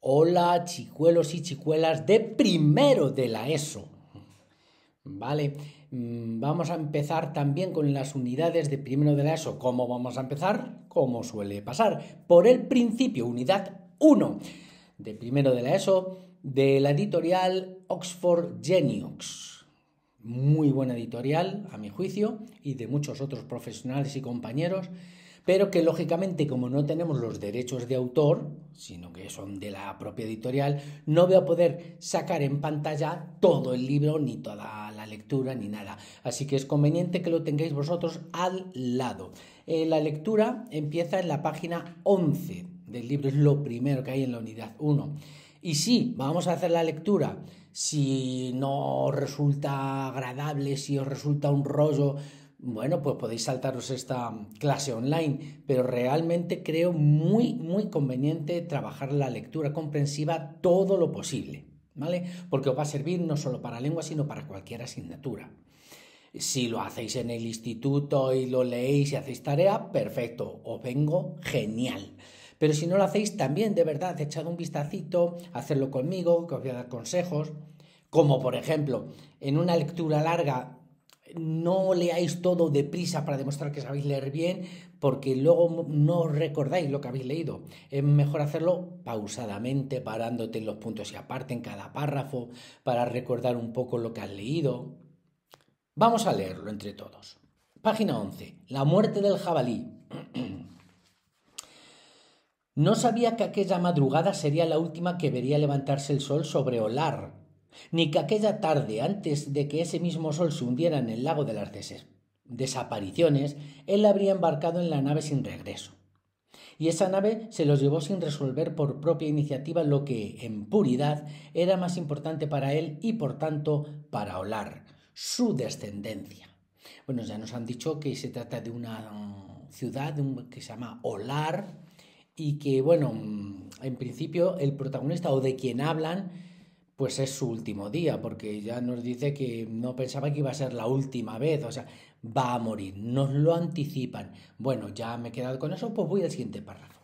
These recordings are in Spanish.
Hola, chicuelos y chicuelas de primero de la ESO. Vale, vamos a empezar también con las unidades de primero de la ESO. ¿Cómo vamos a empezar? Como suele pasar, por el principio, unidad 1 de primero de la ESO, de la editorial Oxford Genius. Muy buena editorial, a mi juicio, y de muchos otros profesionales y compañeros, pero que lógicamente, como no tenemos los derechos de autor, sino que son de la propia editorial, no voy a poder sacar en pantalla todo el libro, ni toda la lectura, ni nada. Así que es conveniente que lo tengáis vosotros al lado. La lectura empieza en la página 11 del libro, es lo primero que hay en la unidad 1. Y sí, vamos a hacer la lectura. Si no resulta agradable, si os resulta un rollo, bueno, pues podéis saltaros esta clase online, pero realmente creo muy conveniente trabajar la lectura comprensiva todo lo posible, ¿vale? Porque os va a servir no solo para lengua, sino para cualquier asignatura. Si lo hacéis en el instituto y lo leéis y hacéis tarea, perfecto, os vengo genial. Pero si no lo hacéis, también de verdad, echad un vistacito, hacerlo conmigo, que os voy a dar consejos. Como por ejemplo, en una lectura larga, no leáis todo deprisa para demostrar que sabéis leer bien, porque luego no recordáis lo que habéis leído. Es mejor hacerlo pausadamente, parándote en los puntos y aparte en cada párrafo, para recordar un poco lo que has leído. Vamos a leerlo entre todos. Página 11. La muerte del jabalí. No sabía que aquella madrugada sería la última que vería levantarse el sol sobre Olar, ni que aquella tarde, antes de que ese mismo sol se hundiera en el lago de las desapariciones, él habría embarcado en la nave sin regreso. Y esa nave se los llevó sin resolver por propia iniciativa lo que, en puridad, era más importante para él y, por tanto, para Olar, su descendencia. Bueno, ya nos han dicho que se trata de una ciudad que se llama Olar, y que, bueno, en principio el protagonista o de quien hablan, pues es su último día, porque ya nos dice que no pensaba que iba a ser la última vez, o sea, va a morir, nos lo anticipan. Bueno, ya me he quedado con eso, pues voy al siguiente párrafo.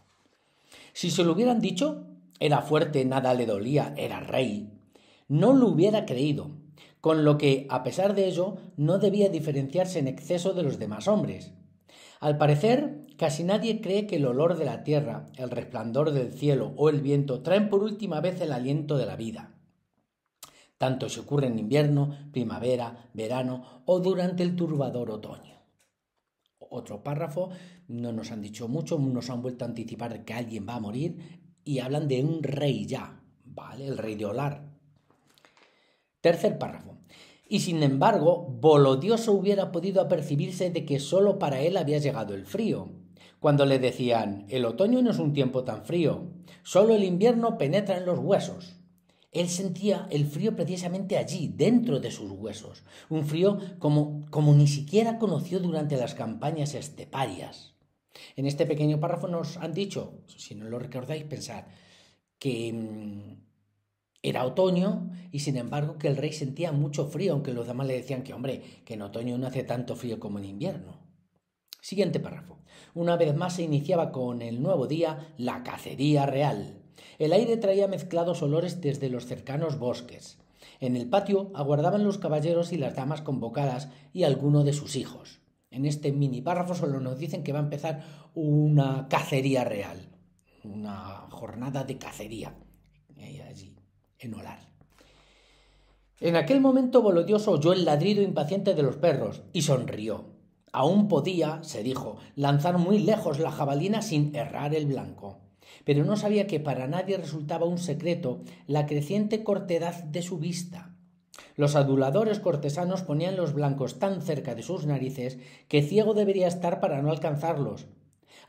Si se lo hubieran dicho, era fuerte, nada le dolía, era rey, no lo hubiera creído, con lo que, a pesar de ello, no debía diferenciarse en exceso de los demás hombres. Al parecer, casi nadie cree que el olor de la tierra, el resplandor del cielo o el viento traen por última vez el aliento de la vida. Tanto si ocurre en invierno, primavera, verano o durante el turbador otoño. Otro párrafo, no nos han dicho mucho, nos han vuelto a anticipar que alguien va a morir y hablan de un rey ya, ¿vale? El rey de Olar. Tercer párrafo. Y sin embargo, Volodioso hubiera podido apercibirse de que sólo para él había llegado el frío. Cuando le decían, el otoño no es un tiempo tan frío, solo el invierno penetra en los huesos. Él sentía el frío precisamente allí, dentro de sus huesos, un frío como ni siquiera conoció durante las campañas esteparias. En este pequeño párrafo nos han dicho, si no lo recordáis, pensad que era otoño y sin embargo que el rey sentía mucho frío, aunque los demás le decían que, hombre, que en otoño no hace tanto frío como en invierno. Siguiente párrafo. Una vez más se iniciaba con el nuevo día la cacería real. El aire traía mezclados olores desde los cercanos bosques. En el patio aguardaban los caballeros y las damas convocadas y alguno de sus hijos. En este mini párrafo solo nos dicen que va a empezar una cacería real, una jornada de cacería allí, en Olar. En aquel momento Volodioso oyó el ladrido impaciente de los perros y sonrió. Aún podía, se dijo, lanzar muy lejos la jabalina sin errar el blanco. Pero no sabía que para nadie resultaba un secreto la creciente cortedad de su vista. Los aduladores cortesanos ponían los blancos tan cerca de sus narices que ciego debería estar para no alcanzarlos.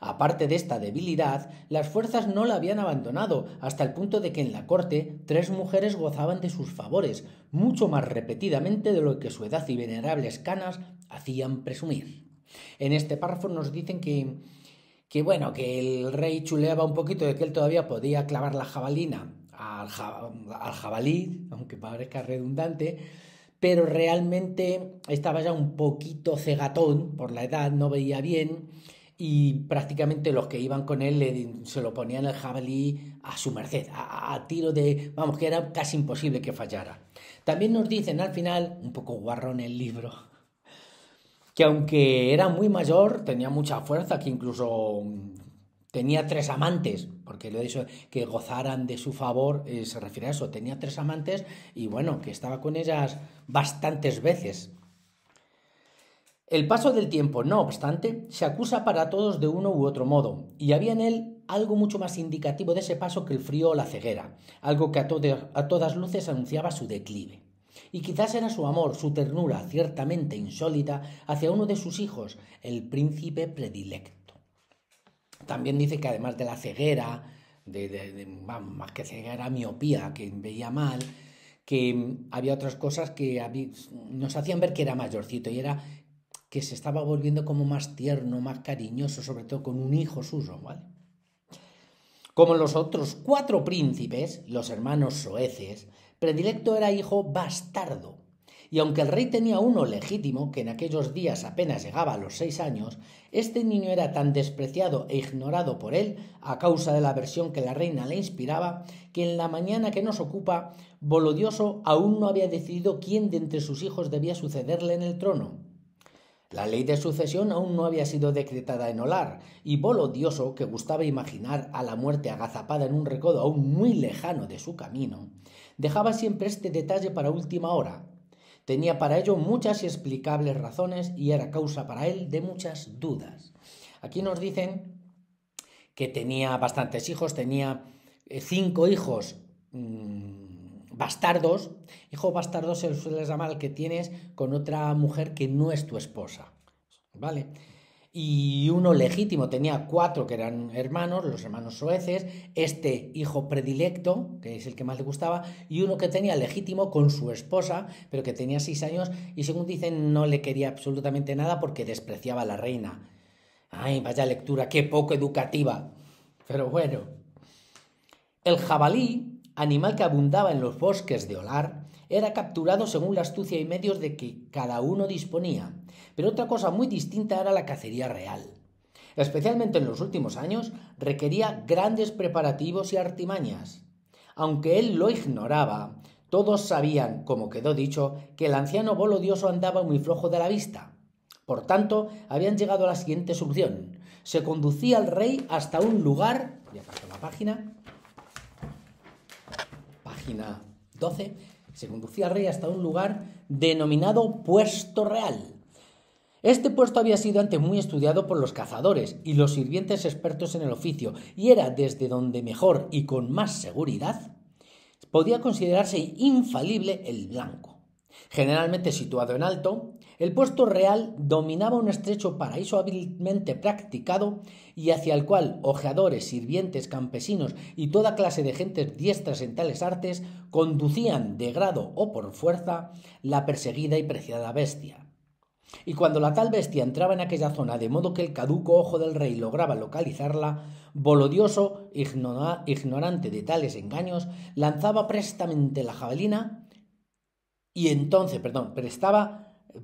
Aparte de esta debilidad, las fuerzas no la habían abandonado, hasta el punto de que en la corte 3 mujeres gozaban de sus favores, mucho más repetidamente de lo que su edad y venerables canas hacían presumir. En este párrafo nos dicen que el rey chuleaba un poquito de que él todavía podía clavar la jabalina al jabalí, aunque parezca redundante, pero realmente estaba ya un poquito cegatón por la edad, no veía bien y prácticamente los que iban con él se lo ponían el jabalí a su merced, a tiro de, vamos, que era casi imposible que fallara. También nos dicen al final, un poco guarrón el libro, que aunque era muy mayor, tenía mucha fuerza, que incluso tenía 3 amantes, porque lo de eso que gozaran de su favor se refiere a eso, tenía 3 amantes y bueno, que estaba con ellas bastantes veces. El paso del tiempo, no obstante, se acusa para todos de uno u otro modo, y había en él algo mucho más indicativo de ese paso que el frío o la ceguera, algo que a todas luces anunciaba su declive. Y quizás era su amor, su ternura, ciertamente insólita, hacia uno de sus hijos, el príncipe predilecto. También dice que además de la ceguera, más que ceguera, miopía, que veía mal, que había otras cosas que nos hacían ver que era mayorcito y era que se estaba volviendo como más tierno, más cariñoso, sobre todo con un hijo suyo, ¿vale? Como los otros 4 príncipes, los hermanos soeces, Predilecto era hijo bastardo. Y aunque el rey tenía uno legítimo, que en aquellos días apenas llegaba a los 6 años, este niño era tan despreciado e ignorado por él, a causa de la aversión que la reina le inspiraba, que en la mañana que nos ocupa, Volodioso aún no había decidido quién de entre sus hijos debía sucederle en el trono. La ley de sucesión aún no había sido decretada en Olar, y Volodioso, que gustaba imaginar a la muerte agazapada en un recodo aún muy lejano de su camino, dejaba siempre este detalle para última hora. Tenía para ello muchas y explicables razones y era causa para él de muchas dudas. Aquí nos dicen que tenía bastantes hijos, tenía 5 hijos bastardos. Hijo bastardo se suele llamar al que tienes con otra mujer que no es tu esposa, ¿vale? Y uno legítimo, tenía 4 que eran hermanos, los hermanos soeces, este hijo predilecto, que es el que más le gustaba, y uno que tenía legítimo con su esposa, pero que tenía 6 años y según dicen no le quería absolutamente nada porque despreciaba a la reina. Ay, vaya lectura, qué poco educativa. Pero bueno. El jabalí, animal que abundaba en los bosques de Olar, era capturado según la astucia y medios de que cada uno disponía, pero otra cosa muy distinta era la cacería real. Especialmente en los últimos años, requería grandes preparativos y artimañas. Aunque él lo ignoraba, todos sabían, como quedó dicho, que el anciano Volodioso andaba muy flojo de la vista. Por tanto, habían llegado a la siguiente solución. Se conducía al rey hasta un lugar, ya pasó la página 12, se conducía al rey hasta un lugar denominado Puesto Real. Este puesto había sido antes muy estudiado por los cazadores y los sirvientes expertos en el oficio, y era desde donde mejor y con más seguridad podía considerarse infalible el blanco. Generalmente situado en alto, el puesto real dominaba un estrecho paraíso hábilmente practicado y hacia el cual ojeadores, sirvientes, campesinos y toda clase de gentes diestras en tales artes conducían de grado o por fuerza la perseguida y preciada bestia. Y cuando la tal bestia entraba en aquella zona de modo que el caduco ojo del rey lograba localizarla, Volodioso, ignorante de tales engaños, lanzaba prestamente la jabalina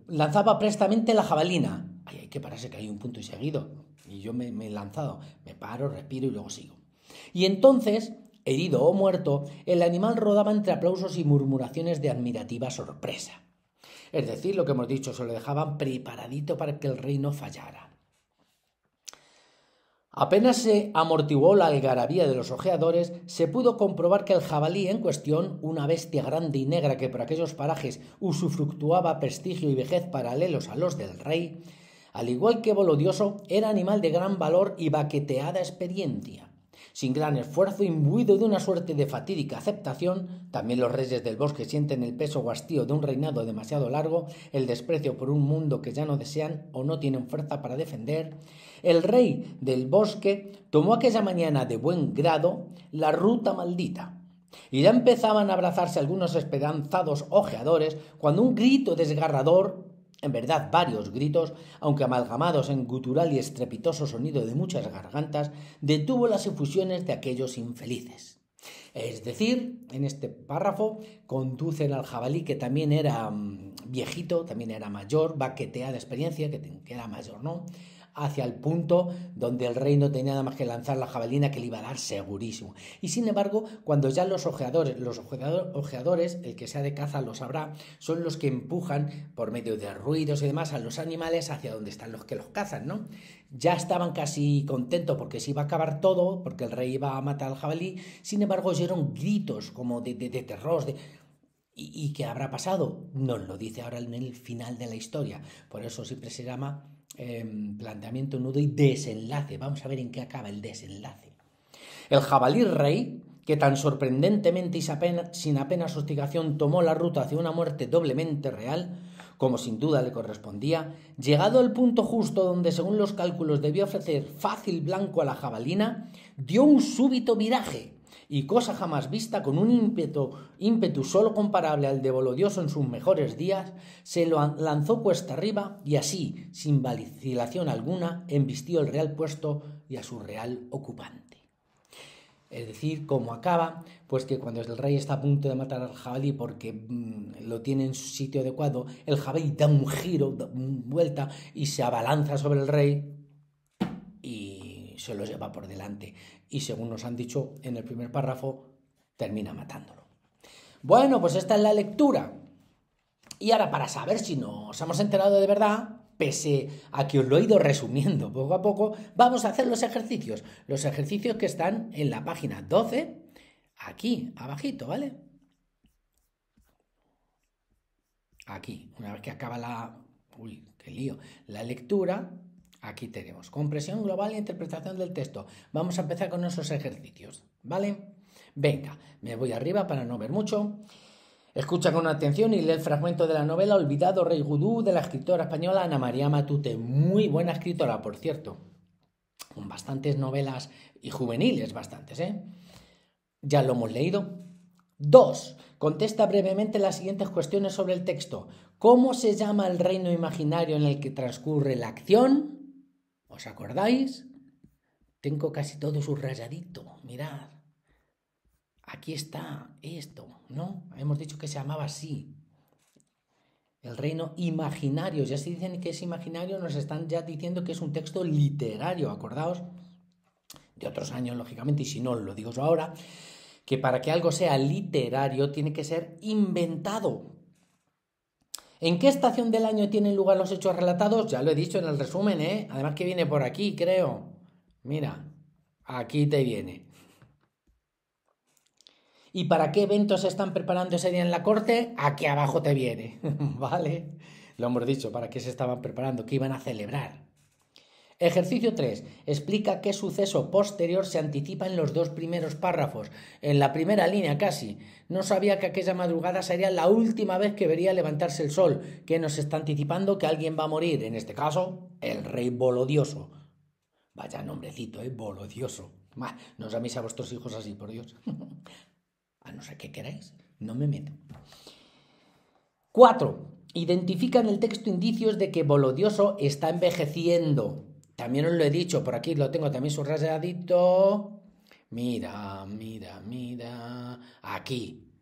lanzaba prestamente la jabalina. Ay, hay que pararse que hay un punto y seguido. Y yo me he lanzado. Me paro, respiro y luego sigo. Y entonces, herido o muerto, el animal rodaba entre aplausos y murmuraciones de admirativa sorpresa. Es decir, lo que hemos dicho, se lo dejaban preparadito para que el rey no fallara. Apenas se amortiguó la algarabía de los ojeadores, se pudo comprobar que el jabalí en cuestión, una bestia grande y negra que por aquellos parajes usufructuaba prestigio y vejez paralelos a los del rey, al igual que Volodioso, era animal de gran valor y baqueteada experiencia. Sin gran esfuerzo, imbuido de una suerte de fatídica aceptación, también los reyes del bosque sienten el peso o hastío de un reinado demasiado largo, el desprecio por un mundo que ya no desean o no tienen fuerza para defender, el rey del bosque tomó aquella mañana de buen grado la ruta maldita. Y ya empezaban a abrazarse algunos esperanzados ojeadores cuando un grito desgarrador, en verdad varios gritos, aunque amalgamados en gutural y estrepitoso sonido de muchas gargantas, detuvo las efusiones de aquellos infelices. Es decir, en este párrafo conducen al jabalí, que también era viejito, también era mayor, baqueteada de experiencia, que era mayor, ¿no?, hacia el punto donde el rey no tenía nada más que lanzar la jabalina, que le iba a dar segurísimo. Y sin embargo, cuando ya los ojeadores, el que sea de caza lo sabrá, son los que empujan por medio de ruidos y demás a los animales hacia donde están los que los cazan, ¿no? Ya estaban casi contentos porque se iba a acabar todo, porque el rey iba a matar al jabalí. Sin embargo, oyeron gritos como de terror, ¿Y qué habrá pasado? Nos lo dice ahora en el final de la historia. Por eso siempre se llama planteamiento, nudo y desenlace. Vamos a ver en qué acaba el desenlace. El jabalí rey, que tan sorprendentemente y sin apenas hostigación tomó la ruta hacia una muerte doblemente real, como sin duda le correspondía, llegado al punto justo donde según los cálculos debía ofrecer fácil blanco a la jabalina, dio un súbito viraje y, cosa jamás vista, con un ímpetu solo comparable al de Bolodioso en sus mejores días, se lo lanzó cuesta arriba y así, sin vacilación alguna, embistió el real puesto y a su real ocupante. Es decir, ¿cómo acaba? Pues que cuando el rey está a punto de matar al jabalí porque lo tiene en su sitio adecuado, el jabalí da un giro, da una vuelta y se abalanza sobre el rey y se lo lleva por delante. Y según nos han dicho en el primer párrafo, termina matándolo. Bueno, pues esta es la lectura. Y ahora, para saber si nos hemos enterado de verdad, pese a que os lo he ido resumiendo poco a poco, vamos a hacer los ejercicios. Los ejercicios que están en la página 12, aquí, abajito, ¿vale? Aquí, una vez que acaba la... Uy, qué lío. La lectura, aquí tenemos comprensión global e interpretación del texto. Vamos a empezar con nuestros ejercicios, ¿vale? Venga, me voy arriba para no ver mucho. Escucha con atención y lee el fragmento de la novela Olvidado Rey Gudú de la escritora española Ana María Matute. Muy buena escritora, por cierto. Con bastantes novelas y juveniles, bastantes, ¿eh? Ya lo hemos leído. 2. Contesta brevemente las siguientes cuestiones sobre el texto. ¿Cómo se llama el reino imaginario en el que transcurre la acción? ¿Os acordáis? Tengo casi todo subrayadito. Mirad. Aquí está esto, ¿no? Hemos dicho que se llamaba así. El reino imaginario. Ya si dicen que es imaginario, nos están ya diciendo que es un texto literario. Acordaos de otros años, lógicamente, y si no, lo digo yo ahora, que para que algo sea literario tiene que ser inventado. ¿En qué estación del año tienen lugar los hechos relatados? Ya lo he dicho en el resumen, ¿eh? Además que viene por aquí, creo. Mira, aquí te viene. ¿Y para qué eventos se están preparando ese día en la corte? Aquí abajo te viene, ¿vale? Lo hemos dicho, para qué se estaban preparando, qué iban a celebrar. Ejercicio 3. Explica qué suceso posterior se anticipa en los dos primeros párrafos. En la primera línea casi. No sabía que aquella madrugada sería la última vez que vería levantarse el sol, que nos está anticipando que alguien va a morir, en este caso, el rey Bolodioso. Vaya nombrecito, Bolodioso. No os llaméis a vuestros hijos así, por Dios. A no ser que queráis, no me meto. 4. Identifica en el texto indicios de que Bolodioso está envejeciendo. También os lo he dicho, por aquí lo tengo también subrayadito. Mira. Aquí.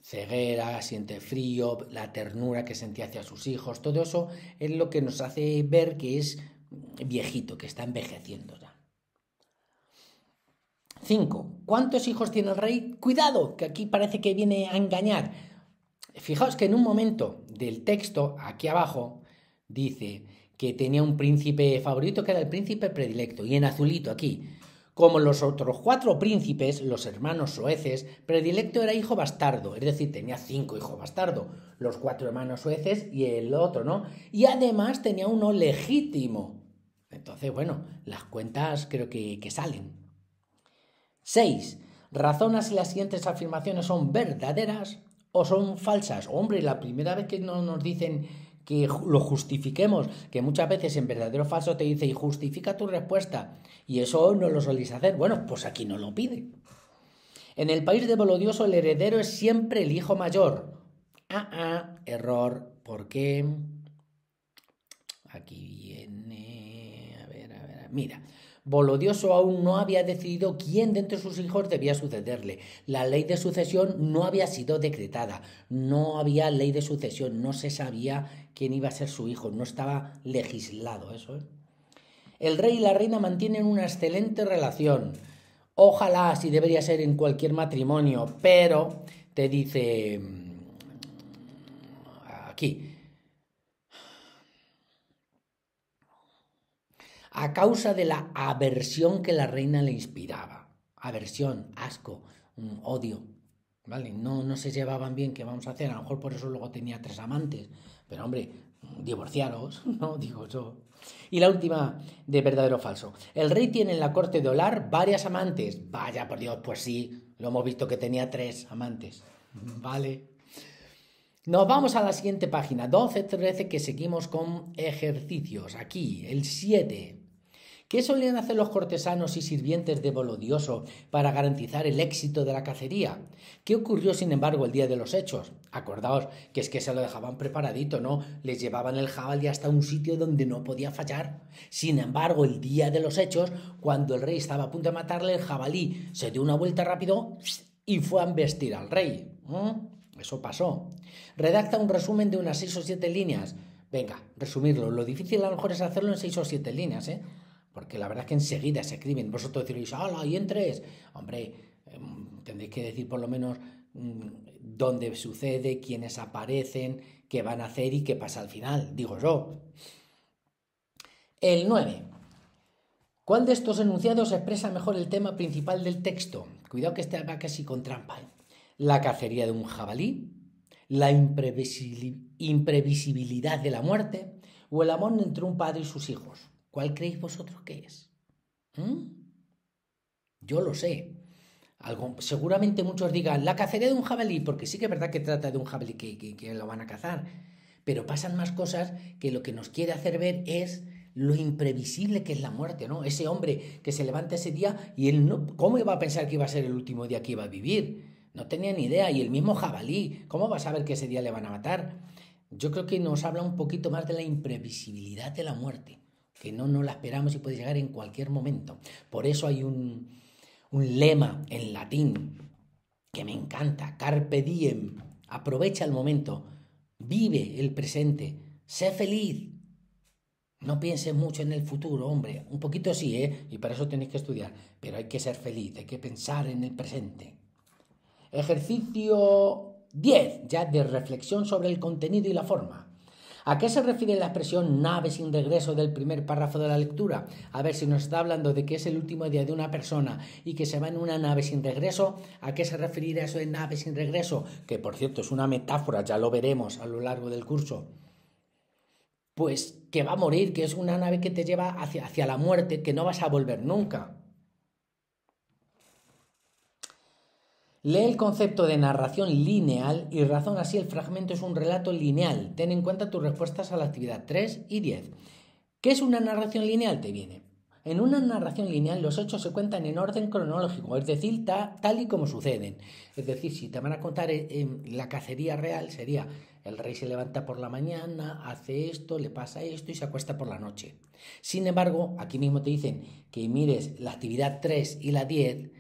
Ceguera, siente frío, la ternura que sentía hacia sus hijos. Todo eso es lo que nos hace ver que es viejito, que está envejeciendo ya. 5. ¿Cuántos hijos tiene el rey? Cuidado, que aquí parece que viene a engañar. Fijaos que en un momento del texto, aquí abajo, dice que tenía un príncipe favorito que era el príncipe predilecto. Y en azulito aquí, como los otros 4 príncipes, los hermanos soeces, predilecto era hijo bastardo. Es decir, tenía 5 hijos bastardos. Los 4 hermanos soeces y el otro, ¿no? Y además tenía uno legítimo. Entonces, bueno, las cuentas creo que salen. 6. Razona si las siguientes afirmaciones son verdaderas o son falsas. Hombre, la primera vez que no nos dicen que lo justifiquemos, que muchas veces en verdadero o falso te dice y justifica tu respuesta, y eso no lo soléis hacer. Bueno, pues aquí no lo pide. En el país de Bolodioso el heredero es siempre el hijo mayor. Error. ¿Por qué? Aquí viene... A ver. Mira. Volodioso aún no había decidido quién de entre sus hijos debía sucederle. La ley de sucesión no había sido decretada, no había ley de sucesión, no se sabía quién iba a ser su hijo, no estaba legislado eso, ¿eh? El rey y la reina mantienen una excelente relación. Ojalá así debería ser en cualquier matrimonio, pero te dice aquí, a causa de la aversión que la reina le inspiraba. Aversión, asco, odio, ¿vale? No se llevaban bien, ¿qué vamos a hacer? A lo mejor por eso luego tenía 3 amantes, pero hombre, divorciaros, ¿no? Digo yo. Y la última de verdadero o falso. El rey tiene en la corte de Olar varias amantes. Vaya, por Dios, pues sí, lo hemos visto que tenía 3 amantes. Vale. Nos vamos a la siguiente página, 12-13, que seguimos con ejercicios. Aquí, el 7. ¿Qué solían hacer los cortesanos y sirvientes de Volodioso para garantizar el éxito de la cacería? ¿Qué ocurrió, sin embargo, el día de los hechos? Acordaos que es que se lo dejaban preparadito, ¿no? Les llevaban el jabalí hasta un sitio donde no podía fallar. Sin embargo, el día de los hechos, cuando el rey estaba a punto de matarle, el jabalí se dio una vuelta rápido y fue a embestir al rey. Eso pasó. Redacta un resumen de unas 6 o 7 líneas. Venga, resumirlo. Lo difícil a lo mejor es hacerlo en 6 o 7 líneas, ¿eh? Porque la verdad es que enseguida se escriben. Vosotros diréis, ¡hala! ¿Y en 3? Hombre, tendréis que decir por lo menos dónde sucede, quiénes aparecen, qué van a hacer y qué pasa al final, digo yo. El 9. ¿Cuál de estos enunciados expresa mejor el tema principal del texto? Cuidado que este va casi con trampa, ¿eh? La cacería de un jabalí, la imprevisibilidad de la muerte o el amor entre un padre y sus hijos. ¿Cuál creéis vosotros que es? Yo lo sé. Seguramente muchos digan la cacería de un jabalí, porque sí que es verdad que trata de un jabalí que lo van a cazar, pero pasan más cosas que lo que nos quiere hacer ver es lo imprevisible que es la muerte, ¿no? Ese hombre que se levanta ese día y él no, ¿cómo iba a pensar que iba a ser el último día que iba a vivir? No tenía ni idea. Y el mismo jabalí, ¿cómo va a saber que ese día le van a matar? Yo creo que nos habla un poquito más de la imprevisibilidad de la muerte, que no la esperamos y puede llegar en cualquier momento. Por eso hay un lema en latín que me encanta, carpe diem, aprovecha el momento, vive el presente, sé feliz. No pienses mucho en el futuro, hombre. Un poquito sí, ¿eh? Y para eso tenéis que estudiar. Pero hay que ser feliz, hay que pensar en el presente. Ejercicio 10, ya de reflexión sobre el contenido y la forma. ¿A qué se refiere la expresión nave sin regreso del primer párrafo de la lectura? A ver, si nos está hablando de que es el último día de una persona y que se va en una nave sin regreso, ¿a qué se referirá eso de nave sin regreso? Que por cierto es una metáfora, ya lo veremos a lo largo del curso. Pues que va a morir, que es una nave que te lleva hacia la muerte, que no vas a volver nunca. Lee el concepto de narración lineal y razona si el fragmento es un relato lineal. Ten en cuenta tus respuestas a la actividad 3 y 10. ¿Qué es una narración lineal? Te viene. En una narración lineal los hechos se cuentan en orden cronológico, es decir, tal y como suceden. Es decir, si te van a contar la cacería real, sería el rey se levanta por la mañana, hace esto, le pasa esto y se acuesta por la noche. Sin embargo, aquí mismo te dicen que mires la actividad 3 y la 10,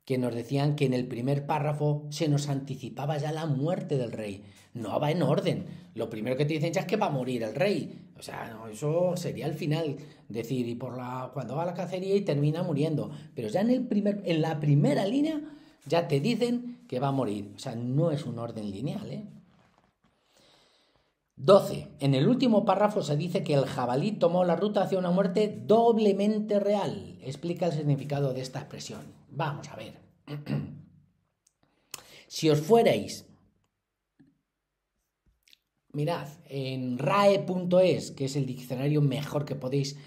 que nos decían que en el primer párrafo se nos anticipaba ya la muerte del rey. No va en orden. Lo primero que te dicen ya es que va a morir el rey. O sea, no, eso sería el final. Decir, y cuando va a la cacería y termina muriendo. Pero ya en la primera línea ya te dicen que va a morir. O sea, no es un orden lineal, ¿eh? 12. En el último párrafo se dice que el jabalí tomó la ruta hacia una muerte doblemente real. Explica el significado de esta expresión. Vamos a ver. Si os fuerais, mirad, en rae.es, que es el diccionario mejor que podéis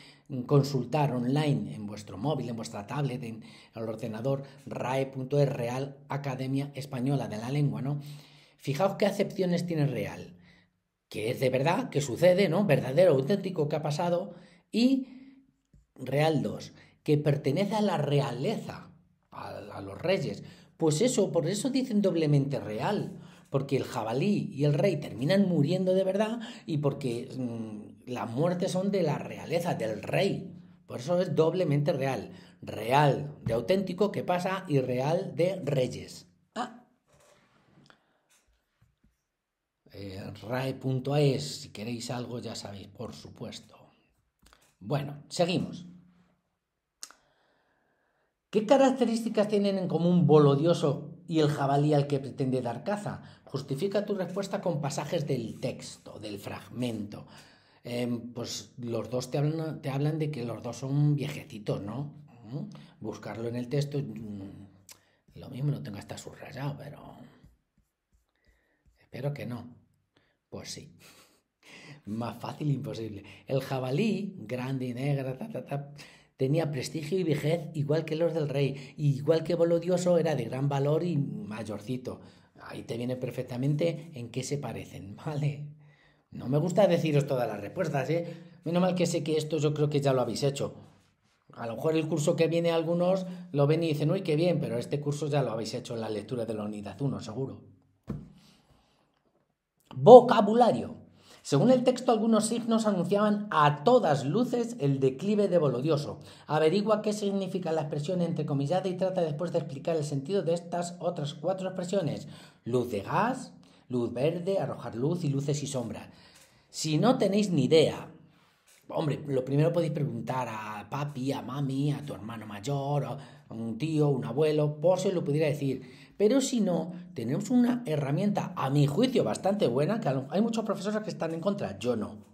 consultar online en vuestro móvil, en vuestra tablet, en el ordenador, rae.es, Real Academia Española de la Lengua, ¿no? Fijaos qué acepciones tiene real. Que es de verdad, que sucede, ¿no? Verdadero, auténtico, que ha pasado. Y real 2, que pertenece a la realeza, a los reyes. Pues eso, por eso dicen doblemente real, porque el jabalí y el rey terminan muriendo de verdad y porque las muertes son de la realeza, del rey. Por eso es doblemente real. Real de auténtico que pasa y real de reyes. RAE.es, si queréis algo ya sabéis, por supuesto. Bueno, seguimos. ¿Qué características tienen en común Bolodioso y el jabalí al que pretende dar caza? Justifica tu respuesta con pasajes del texto, del fragmento. Pues los dos te hablan de que los dos son viejecitos, ¿no? Buscarlo en el texto, lo mismo no tenga hasta subrayado, pero espero que no. Pues sí. Más fácil imposible. El jabalí, grande y negro, tenía prestigio y vejez igual que los del rey, igual que Bolodioso era de gran valor y mayorcito. Ahí te viene perfectamente en qué se parecen, ¿vale? No me gusta deciros todas las respuestas, ¿eh? Menos mal que sé que esto yo creo que ya lo habéis hecho. A lo mejor el curso que viene algunos lo ven y dicen, uy, qué bien, pero este curso ya lo habéis hecho en la lectura de la unidad 1, seguro. Vocabulario. Según el texto, algunos signos anunciaban a todas luces el declive de Bolodioso. Averigua qué significa la expresión entrecomillada y trata después de explicar el sentido de estas otras 4 expresiones. Luz de gas, luz verde, arrojar luz y luces y sombras. Si no tenéis ni idea, hombre, lo primero podéis preguntar a papi, a mami, a tu hermano mayor, a un tío, un abuelo, por si os lo pudiera decir. Pero si no, tenemos una herramienta, a mi juicio, bastante buena, que hay muchos profesores que están en contra, yo no.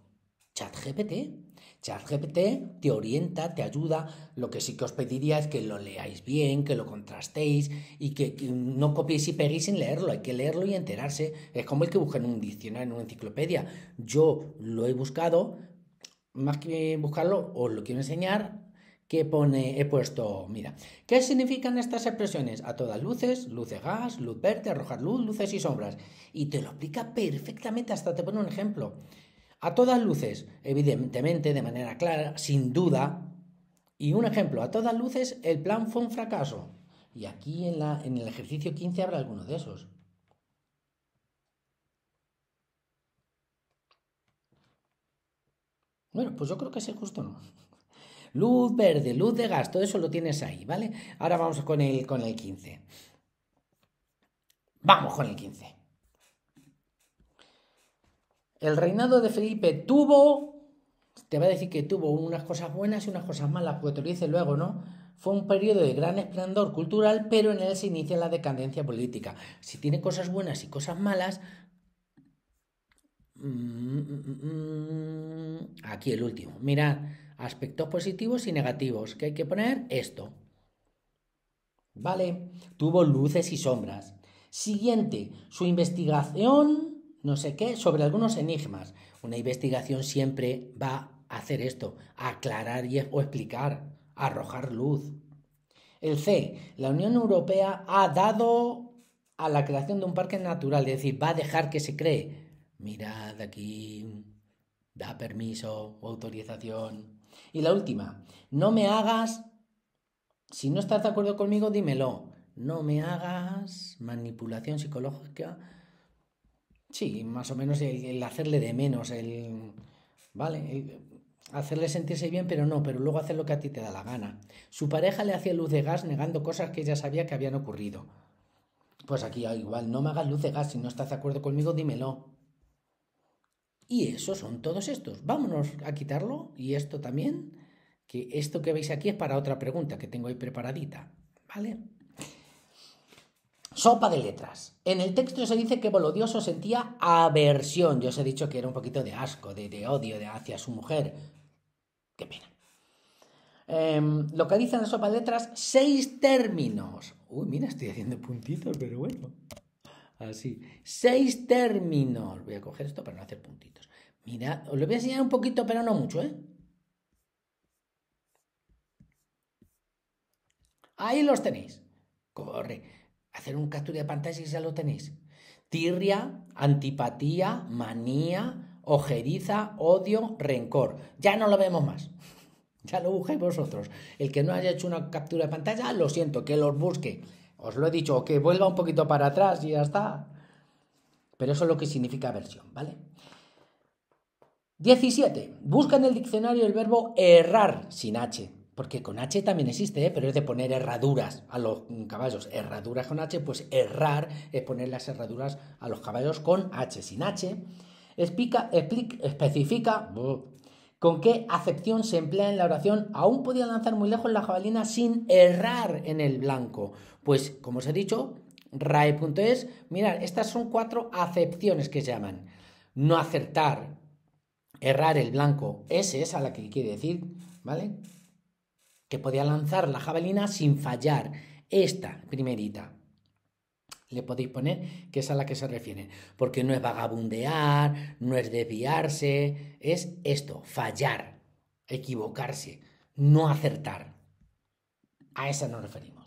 ChatGPT. ChatGPT te orienta, te ayuda. Lo que sí que os pediría es que lo leáis bien, que lo contrastéis y que no copiéis y peguéis sin leerlo. Hay que leerlo y enterarse. Es como el que busca en un diccionario, en una enciclopedia. Yo lo he buscado, más que buscarlo, os lo quiero enseñar. He puesto, mira, ¿qué significan estas expresiones? A todas luces, luz de gas, luz verde, arrojar luz, luces y sombras. Y te lo explica perfectamente, hasta te pone un ejemplo. A todas luces, evidentemente, de manera clara, sin duda. Y un ejemplo, a todas luces, el plan fue un fracaso. Y aquí en el ejercicio 15 habrá alguno de esos. Bueno, pues yo creo que ese justo no. Luz verde, luz de gas, todo eso lo tienes ahí, ¿vale? Ahora vamos con el 15. Vamos con el 15. El reinado de Felipe te va a decir que tuvo unas cosas buenas y unas cosas malas, porque te lo dice luego, ¿no? Fue un periodo de gran esplendor cultural, pero en él se inicia la decadencia política. Si tiene cosas buenas y cosas malas, aquí el último. Mirad, aspectos positivos y negativos. ¿Qué hay que poner? Esto. ¿Vale? Tuvo luces y sombras. Siguiente, su investigación, no sé qué, sobre algunos enigmas. Una investigación siempre va a hacer esto, aclarar o explicar, arrojar luz. El C, la Unión Europea ha dado a la creación de un parque natural, es decir, va a dejar que se cree. Mirad aquí, da permiso o autorización. Y la última, no me hagas, si no estás de acuerdo conmigo, dímelo. No me hagas manipulación psicológica. Sí, más o menos el hacerle de menos, ¿vale? Hacerle sentirse bien, pero luego hacer lo que a ti te da la gana. Su pareja le hacía luz de gas negando cosas que ella sabía que habían ocurrido. Pues aquí igual, no me hagas luz de gas, si no estás de acuerdo conmigo, dímelo. Y esos son todos estos. Vámonos a quitarlo. Y esto también, que esto que veis aquí es para otra pregunta que tengo ahí preparadita, ¿vale? Sopa de letras. En el texto se dice que Bolodioso sentía aversión. Yo os he dicho que era un poquito de asco, de odio hacia su mujer. Qué pena. Localiza en la sopa de letras 6 términos. Uy, mira, estoy haciendo puntitos, pero bueno. Así. 6 términos. Voy a coger esto para no hacer puntitos. Mira, os lo voy a enseñar un poquito, pero no mucho, ¿eh? Ahí los tenéis. Corre. Hacer un captura de pantalla y ya lo tenéis. Tirria, antipatía, manía, ojeriza, odio, rencor. Ya no lo vemos más. Ya lo busquéis vosotros. El que no haya hecho una captura de pantalla, lo siento, que los busque. Os lo he dicho, que vuelva un poquito para atrás y ya está. Pero eso es lo que significa aversión, ¿vale? 17. Busca en el diccionario el verbo errar sin H. Porque con H también existe, pero es de poner herraduras a los caballos. Herraduras con H, pues errar es poner las herraduras a los caballos con H. Sin H, especifica con qué acepción se emplea en la oración. Aún podía lanzar muy lejos la jabalina sin errar en el blanco. Pues, como os he dicho, rae.es, mirad, estas son 4 acepciones que se llaman. No acertar, errar el blanco, ese es a la que quiere decir, ¿vale? Que podía lanzar la jabalina sin fallar. Esta primerita le podéis poner que es a la que se refiere, porque no es vagabundear, no es desviarse, es esto, fallar, equivocarse, no acertar. A esa nos referimos.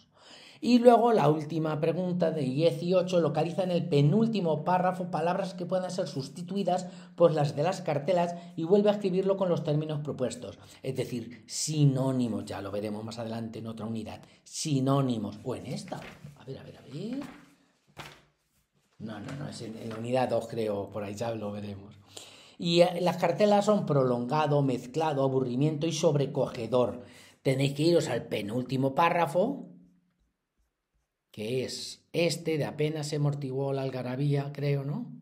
Y luego la última pregunta de 18 localiza en el penúltimo párrafo palabras que puedan ser sustituidas por las de las cartelas y vuelve a escribirlo con los términos propuestos. Es decir, sinónimos, ya lo veremos más adelante en otra unidad. Sinónimos, o en esta. A ver. No, es en la unidad 2 creo, por ahí ya lo veremos. Y las cartelas son prolongado, mezclado, aburrimiento y sobrecogedor. Tenéis que iros al penúltimo párrafo, que es este de apenas se amortiguó la algarabía, creo, ¿no?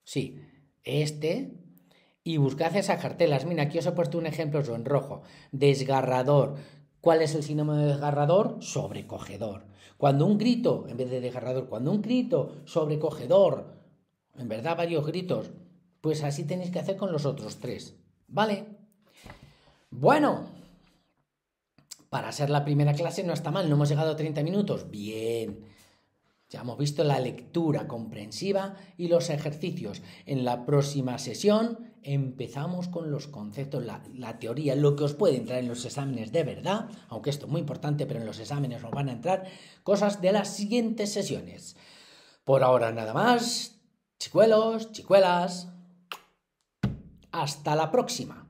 Sí, este, y buscad esas cartelas. Mira, aquí os he puesto un ejemplo en rojo. Desgarrador. ¿Cuál es el sinónimo de desgarrador? Sobrecogedor. Cuando un grito, en vez de desgarrador, cuando un grito sobrecogedor, en verdad varios gritos, pues así tenéis que hacer con los otros 3, ¿vale? Bueno, para ser la primera clase no está mal, no hemos llegado a 30 minutos. Bien, ya hemos visto la lectura comprensiva y los ejercicios. En la próxima sesión empezamos con los conceptos, la teoría, lo que os puede entrar en los exámenes de verdad, aunque esto es muy importante, pero en los exámenes nos van a entrar cosas de las siguientes sesiones. Por ahora nada más, chicuelos, chicuelas, hasta la próxima.